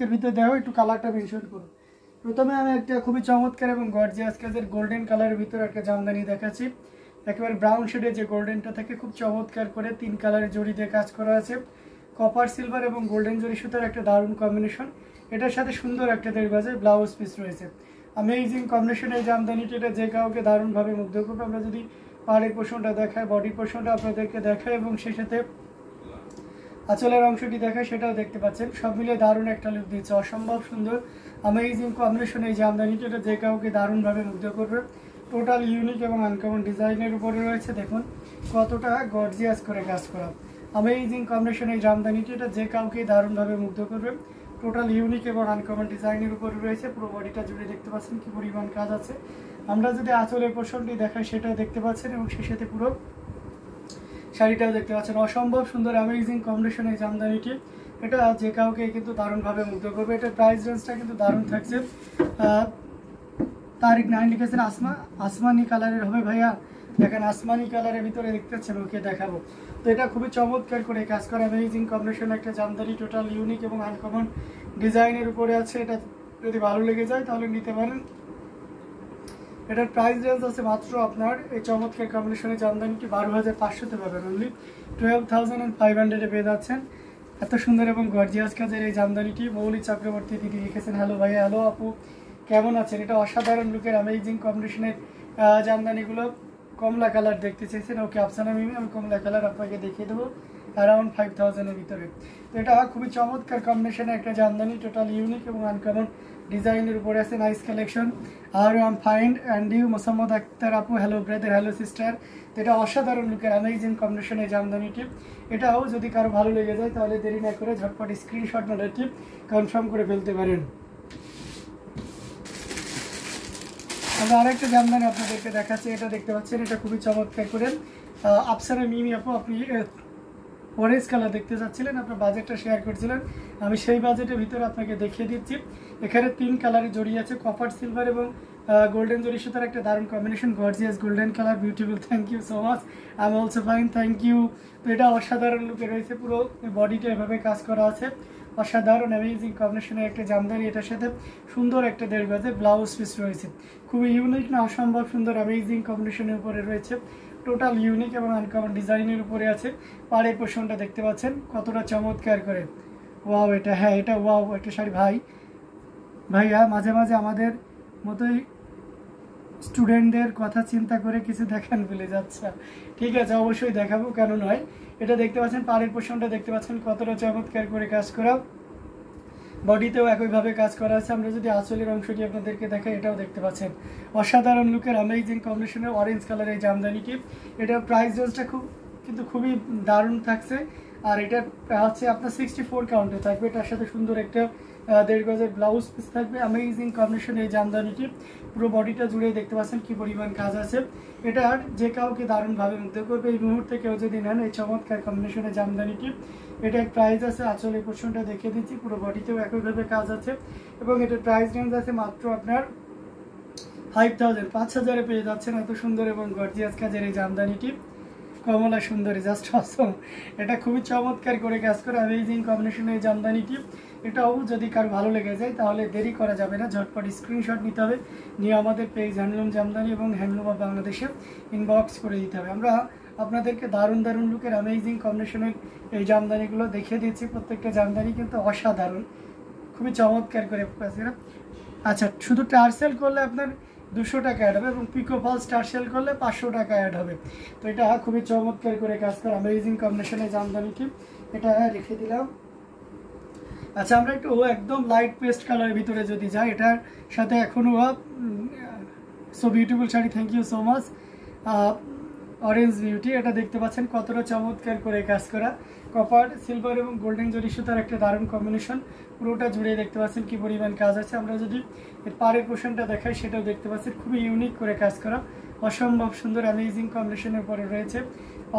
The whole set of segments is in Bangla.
এর ভিতরে দেখো একটু কালারটা মেনশন করো। প্রথমে আমি একটা খুবই চমৎকার এবং গর্জিয়াস কাজের গোল্ডেন কালারের ভিতরে একটা জামদানি দেখাচ্ছি। একেবারে ব্রাউন শেডে যে গোল্ডেনটা থাকে খুব চমৎকার করে 3 কালারের জড়ি দিয়ে কাজ করা আছে। কপার সিলভার এবং গোল্ডেন জড়ি সুতার একটা দারুণ কম্বিনেশন। এটার সাথে সুন্দর একটা 1.5 গজের ব্লাউজ পিস রয়েছে। অ্যামেজিং কম্বিনেশনের জামদানিটা, এটা যে কাউকে দারুণভাবে মুগ্ধ করবে। আমরা যদি পাড়ের পোর্শনটা দেখাই, বডি পোর্শনটা আপনাদেরকে দেখাই এবং সেই সাথে আঁচলের অংশটি দেখায়, সেটাও দেখতে পাচ্ছেন। সব মিলিয়ে দারুণ একটা লুক দিচ্ছে, অসম্ভব সুন্দর অ্যামেজিং কম্বিনেশন এই জামদানিটা, এটা যে কাউকে দারুণভাবে মুগ্ধ করবে। টোটাল ইউনিক এবং আনকমন ডিজাইনের উপরে রয়েছে। দেখুন কতটা গর্জিয়াস করে কাজ করা, অ্যামেজিং কম্বিনেশন এই জামদানিটা, এটা যে কাউকে দারুণভাবে মুগ্ধ করবে। টোটাল ইউনিক এবং আনকমন ডিজাইনের উপরে রয়েছে। পুরো বডিটা জুড়ে দেখতে পাচ্ছেন কি পরিমাণ কাজ আছে। আমরা যদি আঁচলের পোর্শনটি দেখাই, সেটাও দেখতে পাচ্ছেন এবং সেই সাথে পুরো শাড়িটাও দেখতে পাচ্ছেন। অসম্ভব সুন্দর অ্যামেজিং কম্বিনেশন এই জামদানিটি, এটা যে কাউকে কিন্তু দারুণভাবে মুগ্ধ করবে। এটার প্রাইস রেঞ্জটা কিন্তু দারুণ থাকছে। তারিক 9 লিখেছেন আসমানি কালারের হবে ভাইয়া। দেখেন আসমানি কালারের ভিতরে দেখতে পাচ্ছেন, ওকে দেখাবো। তো এটা খুবই চমৎকার করে কাজ করা অ্যামেজিং কম্বিনেশন একটা জামদানি, টোটাল ইউনিক এবং আনকমন ডিজাইনের উপরে আছে। এটা যদি ভালো লেগে যায় তাহলে নিতে পারেন। এটার প্রাইস রেঞ্জ আছে মাত্র আপনার এই চমৎকার কম্বিনেশনের জামদানিটি 12,500-তে পাবেন। অনলি 12,500-এ পেয়ে যাচ্ছেন এত সুন্দর এবং গর্জিয়াস কাজের এই জামদানিটি। মৌলি চক্রবর্তী দিদি লিখেছেন হ্যালো ভাইয়া। হ্যালো আপু, কেমন আছেন? এটা অসাধারণ লুকের অ্যামেজিং কম্বিনেশনের জামদানিগুলো কমলা কালার দেখতে চেয়েছেন। ওকে আফসানা মিমি, আমি কমলা কালার আপনাকে দেখিয়ে দেবো অ্যারাউন্ড 5,000-এর ভিতরে। তো এটা খুবই চমৎকার কম্বিনেশনের একটা জামদানি, টোটাল ইউনিক এবং আনকমন ডিজাইনের উপরে আছে। Nice collection. আর am fine and you Mosammat Akter আপু, হ্যালো ব্রাদার, হ্যালো সিস্টার। তো এটা অসাধারণ লুকের অ্যামেজিং কম্বিনেশনের জামদানিটি। এটাও যদি কারো ভালো লেগে যায় তাহলে দেরি না করে ঝটপট স্ক্রিনশট নোটটি কনফার্ম করে ফেলতে পারেন। আমরা আরেকটা জামদানি আপনাদেরকে দেখাচ্ছি। এটা দেখতে পাচ্ছেন, এটা খুবই চমৎকার করে আফসানা মিমি আপু, আপনি অরেঞ্জ কালার দেখতে চাচ্ছিলেন, আপনার বাজেটটা শেয়ার করছিলেন, আমি সেই বাজেটের ভিতরে আপনাকে দেখিয়ে দিচ্ছি। এখানে 3 কালারে জড়িয়ে আছে, কপার সিলভার এবং গোল্ডেন জড়ি সুতার একটা দারুণ combination. Gorgeous golden colour, beautiful. Thank you so much, I am also fine, thank you. তো এটা অসাধারণ লুকে রয়েছে, পুরো বডিটা এভাবে কাজ করা আছে। অসাধারণ অ্যামেজিং কম্বিনেশনের একটা জামদানি, এটার সাথে সুন্দর একটা 1.5 গজের ব্লাউজ পিস রয়েছে। খুবই ইউনিক না, অসম্ভব সুন্দর অ্যামেজিং কম্বিনেশনের উপরে রয়েছে। টোটাল ইউনিক এবং আনকমন ডিজাইনের উপরে আছে। পাড়ের পোর্শনটা দেখতে পাচ্ছেন কতটা চমৎকার করে। ওয়াও, এটা হ্যাঁ, এটা ওয়াও একটা শাড়ি। ভাইয়া মাঝে মাঝে আমাদের মতোই স্টুডেন্টদের কথা চিন্তা করে কিছু দেখান বলে যাচ্ছে। ঠিক আছে, অবশ্যই দেখাবো, কেন নয়। এটা দেখতে পাচ্ছেন, পাড়ের পোর্শনটা দেখতে পাচ্ছেন কতটা চমৎকার করে কাজ করা। বডিতেও একইভাবে কাজ করা আছে। আমরা যদি আঁচলের অংশটি আপনাদেরকে দেখাই, এটাও দেখতে পাচ্ছেন অসাধারণ লুকের অ্যামেজিং কম্বিনেশনের অরেঞ্জ কালার এই জামদানিটি। এটার প্রাইস রেঞ্জটা খুবই দারুণ থাকছে। আর এটা হচ্ছে আপনার 64 কাউন্টে থাকবে। এটার সাথে সুন্দর একটা 1.5 গজের ব্লাউজ পিস থাকবে। অ্যামেজিং কম্বিনেশন এই জামদানিটি, পুরো বডিটা জুড়ে দেখতে পাচ্ছেন কি পরিমাণ কাজ আছে। এটা যে কাউকে দারুণভাবে মুগ্ধ করবে। এই মুহূর্তে কেউ যদি নেন এই চমৎকার কম্বিনেশনের জামদানিটি, এটার প্রাইস আছে, আঁচলের পোর্শনটা দেখিয়ে দিচ্ছি, পুরো বডিতেও একইভাবে কাজ আছে এবং এটার প্রাইস রেঞ্জ আছে মাত্র আপনার 5,000-5,000-এ পেয়ে যাচ্ছেন এত সুন্দর এবং গর্জিয়াস কাজের এই জামদানিটি। কমলা সুন্দরী, জাস্ট অসম। এটা খুবই চমৎকার করে কাজ করে অ্যামেজিং কম্বিনেশনের এই জামদানিটি। এটাও যদি কারো ভালো লেগে যায় তাহলে দেরি করা যাবে না, ঝটপট স্ক্রিনশট নিতে হবে, নিয়ে আমাদের পেজ হ্যান্ডলুম জামদানি এবং হ্যান্ডলুম অফ বাংলাদেশে ইনবক্স করে দিতে হবে। আমরা আপনাদেরকে দারুণ দারুণ লুকের অ্যামেজিং কম্বিনেশনের এই জামদানিগুলো দেখিয়ে দিচ্ছি। প্রত্যেকটা জামদানি কিন্তু অসাধারণ, খুবই চমৎকার করে কাজ করা। আচ্ছা, শুধু টার্সেল করলে আপনার 200 টাকা অ্যাড হবে এবং পিকো ফলস টার্সেল করলে 500 টাকা অ্যাড হবে। তো এটা খুবই চমৎকার করে কাজ করা অ্যামেজিং কম্বিনেশনের জামদানিটি, এটা রেখে দিলাম। আচ্ছা, আমরা একটু একদম লাইট পেস্ট কালারের ভিতরে যদি যাই, এটার সাথে এখনও so beautiful sari, thank you so much. Orange beauty, এটা দেখতে পাচ্ছেন কতটা চমৎকার করে কাজ করা। কপার সিলভার এবং গোল্ডেন জরি সুতার একটা দারুণ কম্বিনেশন, পুরোটা জুড়ে দেখতে পাচ্ছেন কি পরিমাণ কাজ আছে। আমরা যদি পাড়ের পোর্শনটা দেখাই, সেটাও দেখতে পাচ্ছেন খুবই ইউনিক করে কাজ করা, অসম্ভব সুন্দর অ্যামেজিং কম্বিনেশনের পরে রয়েছে।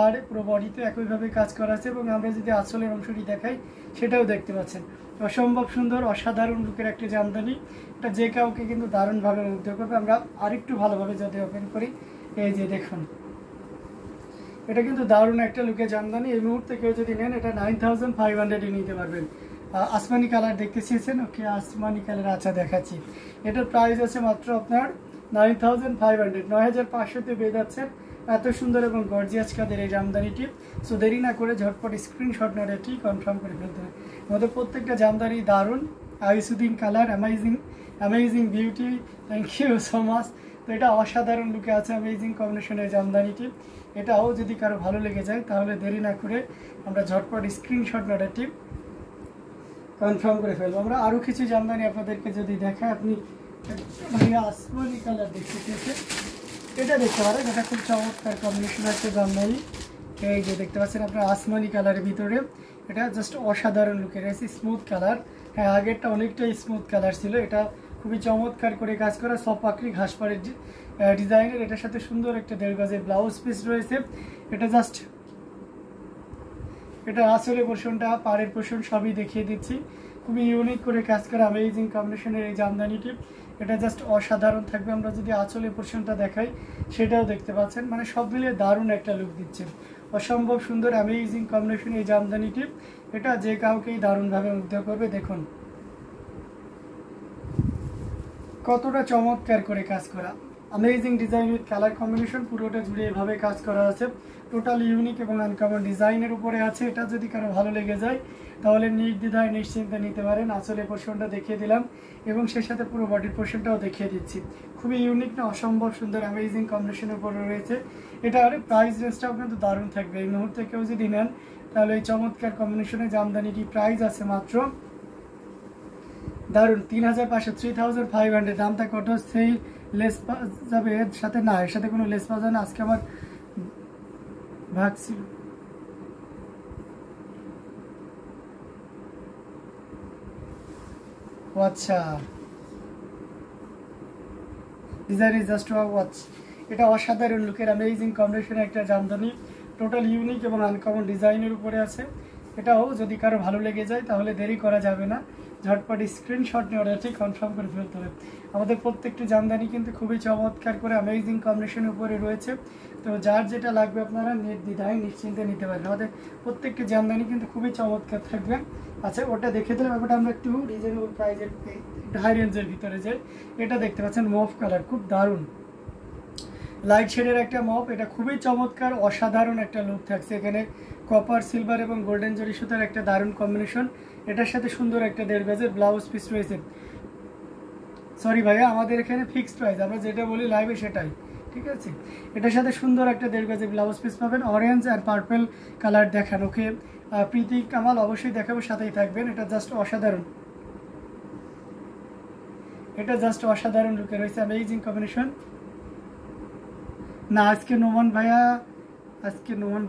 আর পুরো বডিতে একইভাবে কাজ করা আছে এবং আমরা যদি আঁচলের অংশটি দেখাই, সেটাও দেখতে পাচ্ছেন অসম্ভব সুন্দর অসাধারণ লুকের একটা জামদানি। এটা যে কাউকে কিন্তু দারুণভাবে মুগ্ধ করবে। আমরা আরেকটু ভালোভাবে যদি ওপেন করি, এই যে দেখুন, এটা কিন্তু দারুণ একটা লুকে জামদানি। এই মুহূর্তে কেউ যদি নেন, এটা 9,500-এ নিতে পারবেন। আসমানি কালার দেখতে চেয়েছেন, ওকে আসমানি কালার আচ্ছা দেখাচ্ছি। এটার প্রাইস আছে মাত্র আপনার 9500, 9500-তে পেয়ে যাচ্ছেন এত সুন্দর এবং গর্জিয়াস কাদের এই জামদানিটি। সো দেরি না করে ঝটপট স্ক্রিনশট নেওয়ার এটি কনফার্ম করে ফেলতে হবে। আমাদের প্রত্যেকটা জামদানি দারুণ, eye soothing colour, amazing beauty, thank you so much. তো এটা অসাধারণ লুকে আছে অ্যামেজিং কম্বিনেশনের জামদানিটি। এটাও যদি কারো ভালো লেগে যায় তাহলে দেরি না করে আমরা ঝটপট স্ক্রিনশট নেওয়ার এটি কনফার্ম করে ফেলবো। আমরা আরও কিছু জামদানি আপনাদেরকে যদি দেখায়, আপনি ভাইয়া আসমানি কালার দেখতে চেয়েছেন, এটা দেখতে পারেন, এটা খুব চমৎকার কম্বিনেশন আছে জামদানি। এই যে দেখতে পাচ্ছেন আপনার আসমানি কালারের ভিতরে, এটা জাস্ট অসাধারণ লুকের আছে, স্মুথ কালার। হ্যাঁ, আগেরটা অনেকটাই স্মুথ কালার ছিল, এটা খুবই চমৎকার করে কাজ করা সপাকড়ি ঘাসপাড়ের ডিজাইনের। এটার সাথে সুন্দর একটা 1.5 গজের ব্লাউজ পিস রয়েছে। এটা জাস্ট এটা আসলে পোর্শনটা, পাড়ের পোর্শন সবই দেখিয়ে দিচ্ছি। খুবই ইউনিক করে কাজ করা অ্যামেজিং কম্বিনেশনের এই জামদানিটি, এটা জাস্ট অসাধারণ থাকবে। আমরা যদি আঁচলের পোর্শনটা দেখাই সেটাও দেখতে পাচ্ছেন, মানে সব মিলিয়ে দারুণ একটা লুক দিচ্ছে, অসম্ভব সুন্দর অ্যামেজিং কম্বিনেশন এই জামদানিটি। এটা যে কাউকেই দারুণভাবে মুগ্ধ করবে। দেখুন কতটা চমৎকার করে কাজ করা, amazing design with colour combination, পুরোটা জুড়ে এভাবে কাজ করা আছে। টোটাল ইউনিক এবং আনকমন ডিজাইনের উপরে আছে। এটা যদি কারো ভালো লেগে যায় তাহলে নির্দ্বিধায় নিশ্চিন্তে নিতে পারেন। আসলে পোর্শনটা দেখিয়ে দিলাম এবং সেই সাথে পুরো বডির পোর্শনটাও দেখিয়ে দিচ্ছি। খুবই ইউনিক না, অসম্ভব সুন্দর অ্যামেজিং কম্বিনেশনের উপরে রয়েছে। এটার প্রাইস রেঞ্জটাও কিন্তু দারুণ থাকবে। এই মুহূর্তে কেউ যদি নেন তাহলে এই চমৎকার কম্বিনেশনের জামদানিটি প্রাইস আছে মাত্র দারুণ 3500, 3500। দামটা কত সেই লেস যাবে এর সাথে? না, এর সাথে কোনো লেস পাওয়া যায় না। আজকে আমার ভাগ ছিল। আচ্ছা, ডিজাইন ইজ জাস্ট ওয়াচ। এটা অসাধারণ লুকের অ্যামেজিং কম্বিনেশনের একটা জামদানি, টোটাল ইউনিক এবং আনকমন ডিজাইনের উপরে আছে। এটাও যদি কারো ভালো লেগে যায় তাহলে দেরি করা যাবে না, ঝটপট স্ক্রিনশট নেওয়ার আছে কনফার্ম করে ফেলতে হবে। আমাদের প্রত্যেকটি জামদানি কিন্তু খুবই চমৎকার করে অ্যামেজিং কম্বিনেশনের উপরে রয়েছে। তো যার যেটা লাগবে আপনারা নির্দ্বিধায় নিশ্চিন্তে নিতে পারেন। আমাদের প্রত্যেকটি জামদানি কিন্তু খুবই চমৎকার থাকবে। আচ্ছা, ওটা দেখে দিলাম। এবার আমরা একটু রিজনেবল প্রাইজের হাই রেঞ্জের ভিতরে যাই। এটা দেখতে পাচ্ছেন মফ কালার, খুব দারুণ লাইট শেডের একটা মপ। এটা খুবই চমৎকার, অসাধারণ একটা লুক থাকছে। এখানে কপার, সিলভার এবং গোল্ডেন জরি সুতার একটা দারুণ কম্বিনেশন। এটার সাথে সুন্দর একটা 1.5 গজের ব্লাউজ পিস রয়েছে। সরি ভাইয়া, আমাদের এখানে ফিক্সড প্রাইস, আমরা যেটা বলি লাইভে সেটাই, ঠিক আছে। এটার সাথে সুন্দর একটা 1.5 গজের ব্লাউজ পিস পাবেন। অরেঞ্জ আর পার্পল কালার দেখান, ওকে প্রীতি কামাল অবশ্যই দেখাবো, সাথেই থাকবেন। এটা জাস্ট অসাধারণ, এটা জাস্ট অসাধারণ লুকে রয়েছে, অ্যামেজিং কম্বিনেশন। না, আজকে নোমান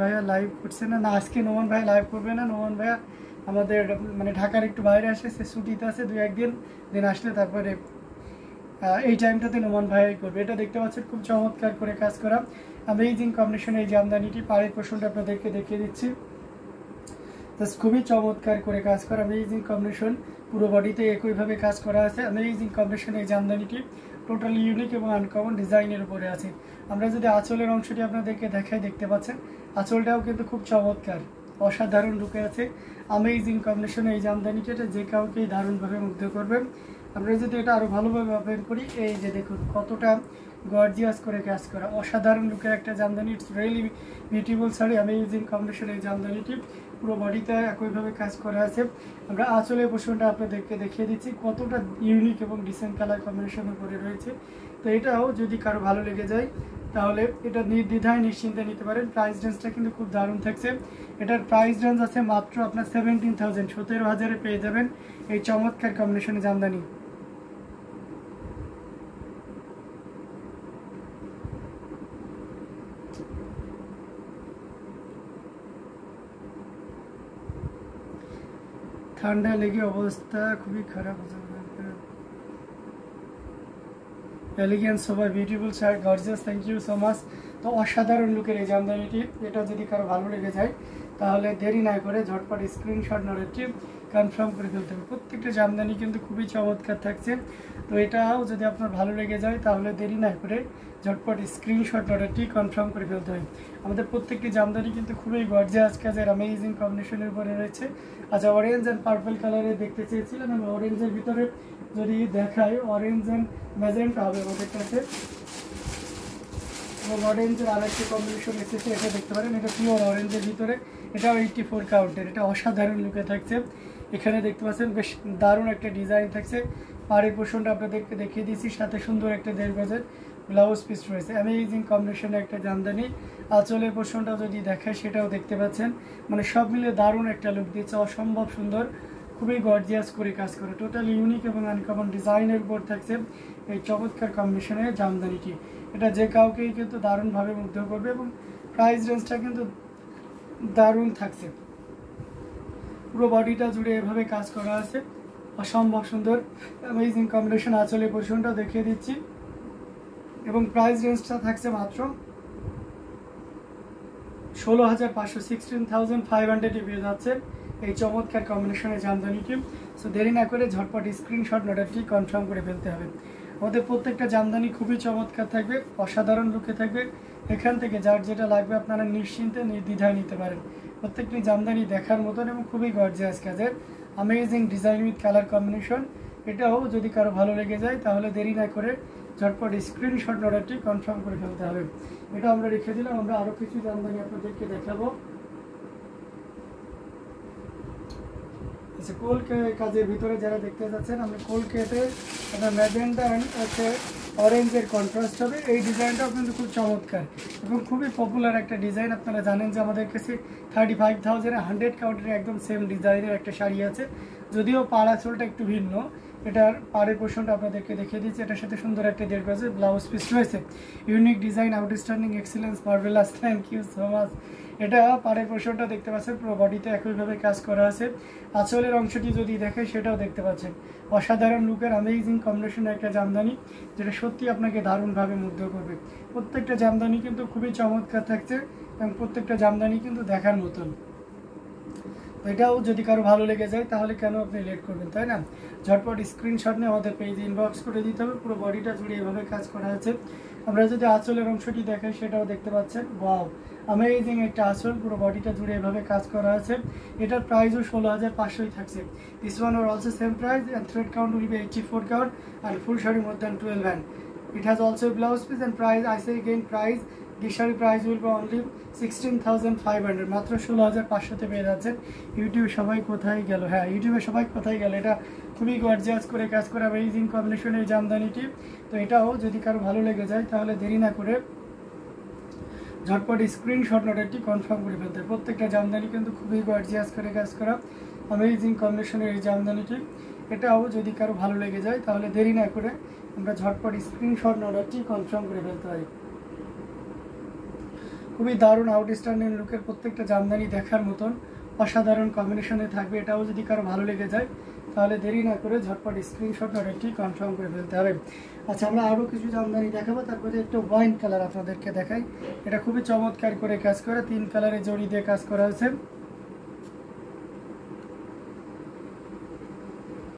ভাইয়া লাইভ করছে না। না, আজকে নোমান ভাইয়া লাইভ করবে না। নোমান ভাইয়া আমাদের মানে ঢাকার একটু বাইরে আসে, সে ছুটিতে আছে 2-1 দিন আসলে তারপরে এই টাইমটাতে নোমান ভাইয়াই করবে। এটা দেখতে পাচ্ছেন খুব চমৎকার করে কাজ করা অ্যামেজিং কম্বিনেশন এই জামদানিটি। পাড়ের পোর্শনটা আপনাদেরকে দেখিয়ে দিচ্ছি, জাস্ট খুবই চমৎকার করে কাজ করা অ্যামেজিং কম্বিনেশন। পুরো বডিতে একইভাবে কাজ করা আছে অ্যামেজিং কম্বিনেশন এই জামদানিটি, টোটালি ইউনিক এবং আনকমন ডিজাইনের উপরে আছে। আমরা যদি আঁচলের অংশটি আপনাদেরকে দেখাই, দেখতে পাচ্ছেন আঁচলটাও কিন্তু খুব চমৎকার, অসাধারণ লুকে আছে অ্যামেজিং কম্বিনেশন এই জামদানিটি। এটা যে কাউকেই দারুণভাবে মুগ্ধ করবেন। আমরা যদি এটা আরও ভালোভাবে ওপেন করি, এই যে দেখুন কতটা গর্জিয়াস করে কাজ করা, অসাধারণ লুকের একটা Jamdani. It's really beautiful sari, amazing combination এই জামদানিটি। পুরো বডিতে একইভাবে কাজ করা আছে। আমরা আঁচলের পোর্শনটা আপনাদেরকে দেখিয়ে দিচ্ছি, কতটা ইউনিক এবং ডিসেন্ট কালার কম্বিনেশনের করে রয়েছে। তো এটাও যদি কারো ভালো লেগে যায় তাহলে এটা নির্দ্বিধায় নিশ্চিন্তে নিতে পারেন। প্রাইস রেঞ্জটা কিন্তু খুব দারুণ থাকছে। এটার প্রাইস রেঞ্জ আছে মাত্র আপনার 17,000, 17,000-এ পেয়ে যাবেন এই চমৎকার কম্বিনেশনে জামদানি। ঠান্ডা লেগে অবস্থা খুবই খারাপ হচ্ছে। এলিগেন্স সবাই beautiful shirt, gorgeous, thank you so much. তো অসাধারণ লুকের এই জামদানিটি, এটা যদি কারো ভালো লেগে যায় তাহলে দেরি না করে ঝটপট স্ক্রিনশট নেওয়ার একটি কনফার্ম করে ফেলতে হবে। প্রত্যেকটা জামদানি কিন্তু খুবই চমৎকার থাকছে। তো এটাও যদি আপনার ভালো লেগে যায় তাহলে দেরি না করে ঝটপট স্ক্রিনশট অর্ডারটি কনফার্ম করে ফেলতে হয়। আমাদের প্রত্যেকটি জামদানি কিন্তু খুবই গর্জিয়াস কাজের অ্যামেজিং কম্বিনেশনের উপরে রয়েছে। আচ্ছা, অরেঞ্জ অ্যান্ড পার্পল কালারে দেখতে চেয়েছিলেন, আমি অরেঞ্জের ভিতরে যদি দেখাই, অরেঞ্জ অ্যান্ড ম্যাজেন্টা হবে আমাদের কাছে, এবং অরেঞ্জের আরেকটি কম্বিনেশন এসেছে, এটা দেখতে পারেন, এটা পিওর অরেঞ্জের ভিতরে, এটাও 84 কাউন্টের, এটা অসাধারণ লুকে থাকছে। এখানে দেখতে পাচ্ছেন বেশ দারুণ একটা ডিজাইন থাকছে। পাড়ের পোর্শনটা আপনাদেরকে দেখিয়ে দিয়েছি, সাথে সুন্দর একটা 1.5 গজের ব্লাউজ পিস রয়েছে, অ্যামেজিং কম্বিনেশনে একটা জামদানি। আঁচলের পোর্শনটা যদি দেখায় সেটাও দেখতে পাচ্ছেন, মানে সব মিলে দারুণ একটা লুক দিচ্ছে, অসম্ভব সুন্দর, খুবই গর্জিয়াস করে কাজ করে, টোটালি ইউনিক এবং আনকমন ডিজাইনের উপর থাকছে এই চমৎকার কম্বিনেশনের জামদানিটি। এটা যে কাউকেই কিন্তু দারুণভাবে মুগ্ধ করবে এবং প্রাইস রেঞ্জটা কিন্তু দারুণ থাকছে। পুরো বডিটা জুড়ে এভাবে কাজ করা আছে, অসম্ভব সুন্দর অ্যামেজিং কম্বিনেশন। আঁচলের পোর্শনটাও দেখিয়ে দিচ্ছি এবং প্রাইস রেঞ্জটা থাকছে মাত্র 16,500, 16,500 পেয়ে যাচ্ছে এই চমৎকার কম্বিনেশনের জামদানিটি। সো দেরি না করে ঝটপট স্ক্রিনশট অর্ডারটি কনফার্ম করে ফেলতে হবে। আমাদের প্রত্যেকটা জামদানি খুবই চমৎকার থাকবে, অসাধারণ লুকে থাকবে। এখান থেকে যার যেটা লাগবে আপনারা নিশ্চিন্তে নির্দ্বিধায় নিতে পারেন। প্রত্যেকটি জামদানি দেখার মতন এবং খুবই গর্জিয়াস কাজের, amazing design with colour combination. এটাও যদি কারো ভালো লেগে যায় তাহলে দেরি না করে ঝটপট স্ক্রিনশট অর্ডারটি কনফার্ম করে ফেলতে হবে। এটা আমরা রেখে দিলাম, আমরা আরও কিছু জামদানি আপনাদেরকে দেখাবো। আচ্ছা, কোলকে কাজের ভিতরে যারা দেখতে যাচ্ছেন, আমরা কোলকেটে আপনার ম্যাজেন্টা হচ্ছে অরেঞ্জের কন্ট্রাস্ট হবে। এই ডিজাইনটাও কিন্তু খুব চমৎকার এবং খুবই পপুলার একটা ডিজাইন। আপনারা জানেন যে আমাদের কাছে 35,000 100 কাউন্টের একদম সেম ডিজাইনের একটা শাড়ি আছে, যদিও পাড় আঁচলটা একটু ভিন্ন। এটার পাড়ের পোর্শনটা আপনাদেরকে দেখিয়ে দিচ্ছি, এটার সাথে সুন্দর একটা 1.5 গজের ব্লাউজ পিস রয়েছে। Unique design, outstanding, excellence, marvellous, thank you so much. এটা পাড়ের পোর্শনটা দেখতে পাচ্ছেন, পুরো বডিতে একইভাবে কাজ করা আছে। আঁচলের অংশটি যদি দেখে সেটাও দেখতে পাচ্ছেন, অসাধারণ লুকের অ্যামেজিং কম্বিনেশনের একটা জামদানি, যেটা সত্যি আপনাকে দারুণভাবে মুগ্ধ করবে। প্রত্যেকটা জামদানি কিন্তু খুবই চমৎকার থাকছে এবং প্রত্যেকটা জামদানি কিন্তু দেখার মতন। এটাও যদি কারো ভালো লেগে যায় তাহলে কেন আপনি লেট করবেন, তাই না? ঝটপট স্ক্রিনশট নিয়ে আমাদের পেজে ইনবক্স করে দিতে হবে। পুরো বডিটা জুড়ে এভাবে কাজ করা আছে। আমরা যদি আঁচলের অংশটি দেখাই সেটাও দেখতে পাচ্ছেন, ওয়াও অ্যামেজিং একটা আঁচল, পুরো বডিটা জুড়ে এভাবে কাজ করা আছে। এটার প্রাইসও 16,500 থাকছে। This one are also same price and thread count will be 84 count and full sari more than 12 hand. It has also a blouse piece and price, I say again price, this sari price will be only 16,500, মাত্র 16,500 পেয়ে যাচ্ছেন। ইউটিউবে সবাই কোথায় গেল, হ্যাঁ ইউটিউবে সবাই কোথায় গেল। এটা খুবই গর্জিয়াস করে কাজ করা অ্যামেজিং কম্বিনেশনের জামদানিটি। তো এটাও যদি কারো ভালো লেগে যায় তাহলে দেরি না করে ঝটপট স্ক্রিনশট অর্ডারটি কনফার্ম করে ফেলতে। প্রত্যেকটা জামদানি কিন্তু খুবই গর্জিয়াস করে কাজ করা অ্যামেজিং কম্বিনেশনের এই জামদানিটি। এটাও যদি কারো ভালো লেগে যায় তাহলে দেরি না করে আমরা ঝটপট স্ক্রিনশট অর্ডারটি কনফার্ম করে ফেলতে পারি। খুবই দারুণ আউটস্ট্যান্ডিং লুকের প্রত্যেকটা জামদানি দেখার মতন অসাধারণ কম্বিনেশনে থাকবে। এটাও যদি কারো ভালো লেগে যায় তাহলে দেরি না করে ঝটপট স্ক্রিনশট অর্ডারটি কনফার্ম করে ফেলতে হবে। আচ্ছা, আমরা আরও কিছু জামদানি দেখাবো, তারপরে একটু ওয়াইন কালার আপনাদেরকে দেখাই। এটা খুবই চমৎকার করে কাজ করে, 3 কালারে জড়ি দিয়ে কাজ করা হয়েছে।